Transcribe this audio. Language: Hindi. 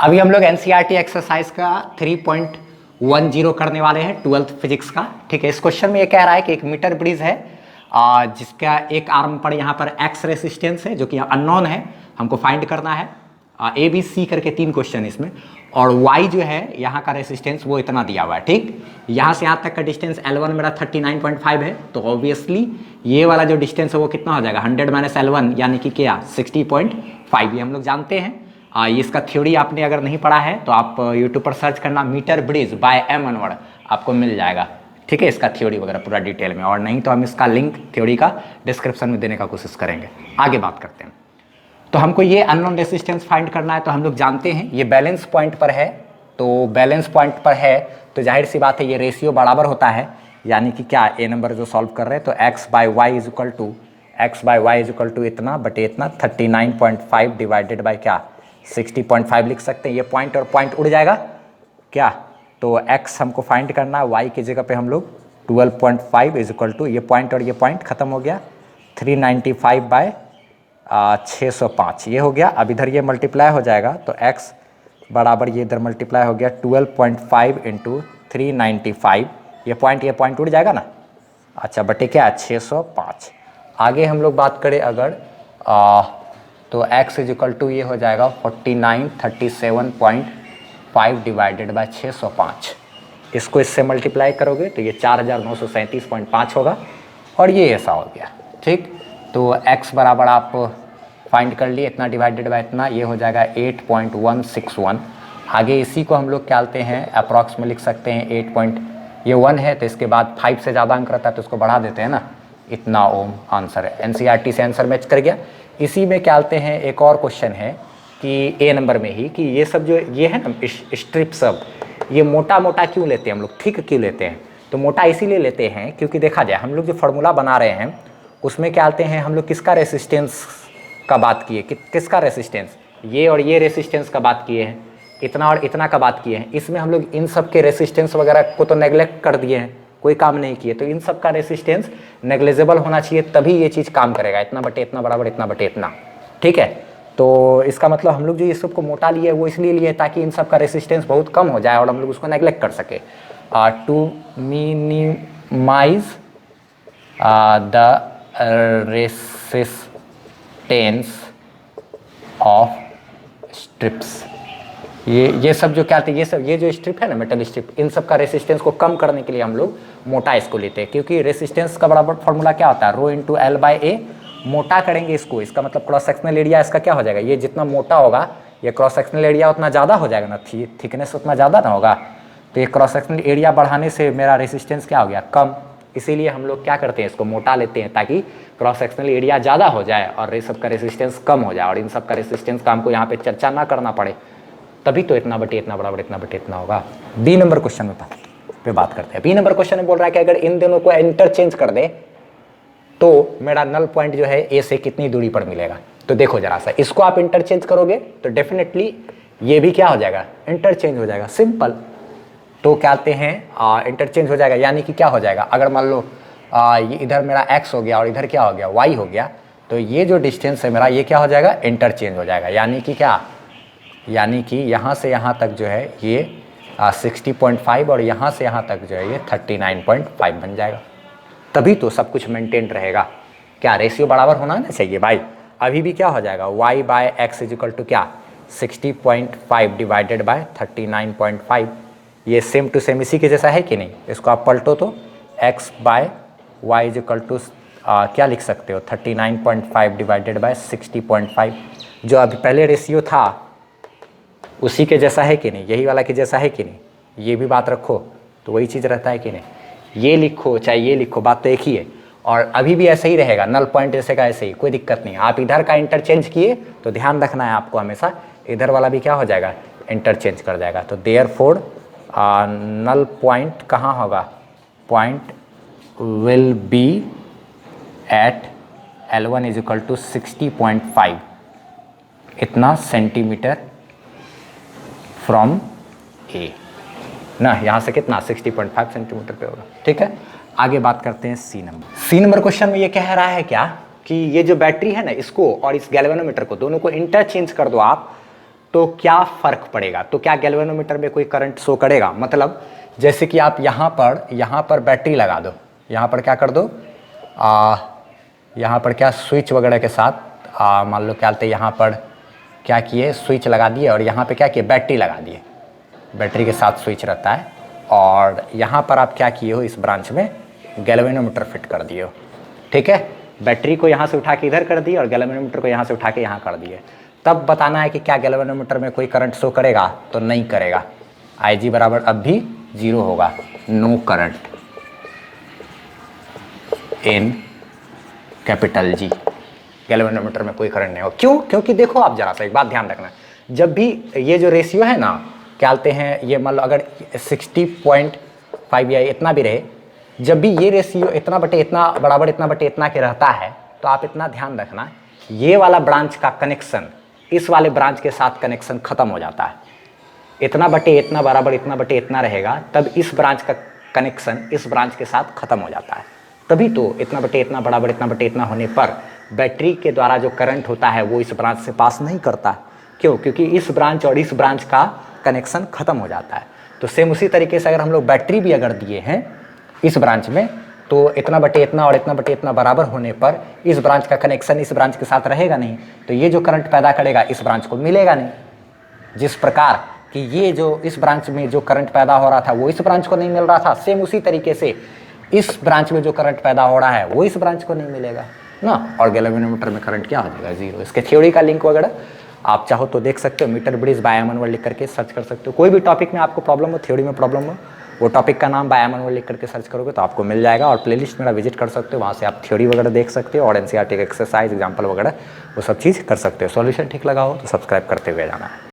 अभी हम लोग एनसीईआरटी एक्सरसाइज का 3.10 करने वाले हैं 12th फिजिक्स का। ठीक है, इस क्वेश्चन में ये कह रहा है कि एक मीटर ब्रिज है जिसका एक आर्म पर यहाँ पर एक्स रेसिस्टेंस है जो कि अननोन है, हमको फाइंड करना है। ए बी सी करके 3 क्वेश्चन इसमें, और y जो है यहाँ का रेसिस्टेंस वो इतना दिया हुआ है। ठीक, यहाँ से यहाँ तक का डिस्टेंस L1 मेरा 39.5 है, तो ऑब्वियसली ये वाला जो डिस्टेंस है वो कितना हो जाएगा 100 माइनस L1 यानी कि क्या 60.5। ये हम लोग जानते हैं। इसका थ्योरी आपने अगर नहीं पढ़ा है तो आप यूट्यूब पर सर्च करना मीटर ब्रिज बाय एम अनवर्ड, आपको मिल जाएगा। ठीक है, इसका थ्योरी वगैरह पूरा डिटेल में, और नहीं तो हम इसका लिंक थ्योरी का डिस्क्रिप्शन में देने का कोशिश करेंगे। आगे बात करते हैं। तो हमको ये अननोन रेसिस्टेंस फाइंड करना है, तो हम लोग जानते हैं ये बैलेंस पॉइंट पर है। तो बैलेंस पॉइंट पर है तो जाहिर सी बात है ये रेशियो बराबर होता है, यानी कि क्या ए नंबर जो सॉल्व कर रहे हैं तो x by Y is equal to इतना बटे इतना 39.5 डिवाइडेड बाई क्या 60.5 लिख सकते हैं। ये पॉइंट और पॉइंट उड़ जाएगा क्या, तो x हमको फाइंड करना है, y की जगह पे हम लोग 12.5 इज इक्वल टू ये पॉइंट और ये पॉइंट खत्म हो गया 395 बाय 605 ये हो गया। अब इधर ये मल्टीप्लाई हो जाएगा तो x बराबर ये इधर मल्टीप्लाई हो गया 12.5 इंटू 395, ये पॉइंट उड़ जाएगा ना। अच्छा बटे क्या 605। आगे हम लोग बात करें अगर तो x इज इक्वल टू ये हो जाएगा 4937.5 डिवाइडेड बाय 605। इसको इससे मल्टीप्लाई करोगे तो ये 4937.5 होगा, और ये ऐसा हो गया। ठीक, तो x बराबर आप फाइंड कर लिए इतना डिवाइडेड बाय इतना, ये हो जाएगा 8.161। आगे इसी को हम लोग क्या लेते हैं अप्रॉक्स में लिख सकते हैं ये 1 है तो इसके बाद 5 से ज़्यादा अंक रहता है तो उसको बढ़ा देते हैं ना, इतना ओम आंसर है। एनसीईआरटी से आंसर मैच कर गया। इसी में क्या लेते हैं एक और क्वेश्चन है कि ए नंबर में ही कि ये सब जो ये है ना स्ट्रिप सब, ये मोटा मोटा क्यों लेते हैं हम लोग, थिक क्यों लेते हैं। तो मोटा इसीलिए लेते हैं क्योंकि देखा जाए हम लोग जो फार्मूला बना रहे हैं उसमें क्या लेते हैं हम लोग किसका रेसिस्टेंस का बात किए, किसका रेसिस्टेंस, ये और ये रेसिस्टेंस का बात किए हैं, इतना और इतना का बात किए हैं। इसमें हम लोग इन सब के रेसिस्टेंस वगैरह को तो नेग्लेक्ट कर दिए हैं, कोई काम नहीं किए। तो इन सब का रेसिस्टेंस नेग्लेजेबल होना चाहिए तभी ये चीज़ काम करेगा, इतना बटे इतना बराबर इतना बटे इतना। ठीक है, तो इसका मतलब हम लोग जो ये सब को मोटा लिए वो इसलिए लिए ताकि इन सब का रेसिस्टेंस बहुत कम हो जाए और हम लोग उसको नेग्लेक्ट कर सके। To minimize the resistance of strips, ये सब जो क्या थे ये जो स्ट्रिप है ना मेटल स्ट्रिप, इन सब का रेसिस्टेंस को कम करने के लिए हम लोग मोटा इसको लेते हैं। क्योंकि रेसिस्टेंस का बराबर फॉर्मूला क्या होता है रो इंटू एल बाई ए। मोटा करेंगे इसको, इसका मतलब क्रॉस सेक्शनल एरिया इसका क्या हो जाएगा, ये जितना मोटा होगा ये क्रॉस सेक्शनल एरिया उतना ज़्यादा हो जाएगा ना, थिकनेस उतना ज़्यादा ना होगा, तो ये क्रॉस सेक्शनल एरिया बढ़ाने से मेरा रेसिस्टेंस क्या हो गया कम। इसीलिए हम लोग क्या करते हैं इसको मोटा लेते हैं ताकि क्रॉस सेक्शनल एरिया ज़्यादा हो जाए और ये सब का रेसिस्टेंस कम हो जाए, और इन सब का रेसिस्टेंस का हमको यहाँ पे चर्चा ना करना पड़े, तभी तो इतना बटे इतना बराबर इतना बटे इतना होगा। बी नंबर क्वेश्चन में बात करते हैं। बी नंबर क्वेश्चन में बोल रहा है कि अगर इन दोनों को इंटरचेंज कर दे तो मेरा नल पॉइंट जो है ए से कितनी दूरी पर मिलेगा। तो देखो जरा सा, इसको आप इंटरचेंज करोगे तो डेफिनेटली ये भी क्या हो जाएगा इंटरचेंज हो जाएगा, सिंपल। तो क्या कहते हैं इंटरचेंज हो जाएगा, यानी कि क्या हो जाएगा, अगर मान लो ये इधर मेरा x हो गया और इधर क्या हो गया y हो गया, तो ये जो डिस्टेंस है मेरा ये क्या हो जाएगा इंटरचेंज हो जाएगा। यानी कि क्या, यानी कि यहाँ से यहाँ तक जो है ये 60.5 और यहाँ से यहाँ तक जो है ये 39.5 बन जाएगा। तभी तो सब कुछ मेंटेन रहेगा। क्या रेशियो बराबर होना ना चाहिए भाई। अभी भी क्या हो जाएगा y by X is equal to क्या 60.5 डिवाइडेड बाय 39.5, ये सेम टू सेम इसी के जैसा है कि नहीं। इसको आप पलटो तो x by Y is equal to क्या लिख सकते हो 39.5 डिवाइडेड बाय 60.5, जो अभी पहले रेशियो था उसी के जैसा है कि नहीं, यही वाला के जैसा है कि नहीं। ये भी बात रखो तो वही चीज़ रहता है कि नहीं, ये लिखो चाहे ये लिखो बात तो एक ही है। और अभी भी ऐसे ही रहेगा, नल पॉइंट जैसे का ऐसे ही, कोई दिक्कत नहीं। आप इधर का इंटरचेंज किए तो ध्यान रखना है आपको हमेशा इधर वाला भी क्या हो जाएगा इंटरचेंज कर जाएगा। तो देयरफॉर नल पॉइंट कहाँ होगा, point will be at L1 is equal to 60.5 इतना सेंटीमीटर फ्रॉम ए ना, यहाँ से कितना 60.5 सेंटीमीटर पे होगा। ठीक है, आगे बात करते हैं C number. C number question में ये कह रहा है क्या कि ये जो बैटरी है ना इसको और इस गैल्वेनोमीटर को दोनों को इंटरचेंज कर दो आप, तो क्या फ़र्क पड़ेगा, तो क्या गैल्वेनोमीटर में कोई करंट शो करेगा। मतलब जैसे कि आप यहाँ पर बैटरी लगा दो, यहाँ पर क्या कर दो, यहाँ पर क्या स्विच वगैरह के साथ मान लो क्या बोलते यहाँ पर क्या किए, स्विच लगा दिए और यहाँ पे क्या किए, बैटरी लगा दिए, बैटरी के साथ स्विच रहता है, और यहाँ पर आप क्या किए हो, इस ब्रांच में गैल्वेनोमीटर फिट कर दिए हो। ठीक है, बैटरी को यहाँ से उठा के इधर कर दिए और गैल्वेनोमीटर को यहाँ से उठा के यहाँ कर दिए। तब बताना है कि क्या गैल्वेनोमीटर में कोई करंट शो करेगा, तो नहीं करेगा। IG बराबर अब भी 0 होगा, no current in capital G। Galvanometer में कोई करंट नहीं हो। क्यों? क्योंकि देखो आप जरा सा एक बात ध्यान रखना, जब भी ये जो रेशियो है ना, क्या बोलते हैं, ये मान लो अगर 60.5 या इतना भी रहे, जब भी ये रेशियो इतना बटे इतना बराबर इतना बटे इतना के रहता है, तो आप इतना ध्यान रखना, ये वाला ब्रांच का कनेक्शन इस वाले ब्रांच के साथ कनेक्शन खत्म हो जाता है। इतना बटे इतना बराबर इतना बटे इतना रहेगा, तब इस ब्रांच का कनेक्शन इस ब्रांच के साथ खत्म हो जाता है। तभी तो इतना बटे इतना बराबर इतना बटे इतना होने पर बैटरी के द्वारा जो करंट होता है वो इस ब्रांच से पास नहीं करता। क्यों? क्योंकि इस ब्रांच और इस ब्रांच का कनेक्शन खत्म हो जाता है। तो सेम उसी तरीके से अगर हम लोग बैटरी भी अगर दिए हैं इस ब्रांच में, तो इतना बटे इतना और इतना बटे इतना बराबर होने पर इस ब्रांच का कनेक्शन इस ब्रांच के साथ रहेगा नहीं, तो ये जो करंट पैदा करेगा इस ब्रांच को मिलेगा नहीं। जिस प्रकार कि ये जो इस ब्रांच में जो करंट पैदा हो रहा था वो इस ब्रांच को नहीं मिल रहा था, सेम उसी तरीके से इस ब्रांच में जो करंट पैदा हो रहा है वो इस ब्रांच को नहीं मिलेगा ना। और गैल्वेनोमीटर में करंट क्या हो जाएगा, 0। इसके थ्योरी का लिंक वगैरह आप चाहो तो देख सकते हो, मीटर ब्रिज बाय एमन वर्ल्ड लिख करके सर्च कर सकते हो। कोई भी टॉपिक में आपको प्रॉब्लम हो, थ्योरी में प्रॉब्लम हो, वो टॉपिक का नाम बाय एमन वर्ल्ड लिख करके सर्च करोगे तो आपको मिल जाएगा। और प्लेलिस्ट मेरा विजिट कर सकते हो, वहाँ से आप थ्योरी वगैरह देख सकते हो और NCERT एक्सरसाइज एग्जाम्पल वगैरह वो सब चीज़ कर सकते हो। सॉल्यूशन ठीक लगा हो तो सब्सक्राइब करते हुए जाना है।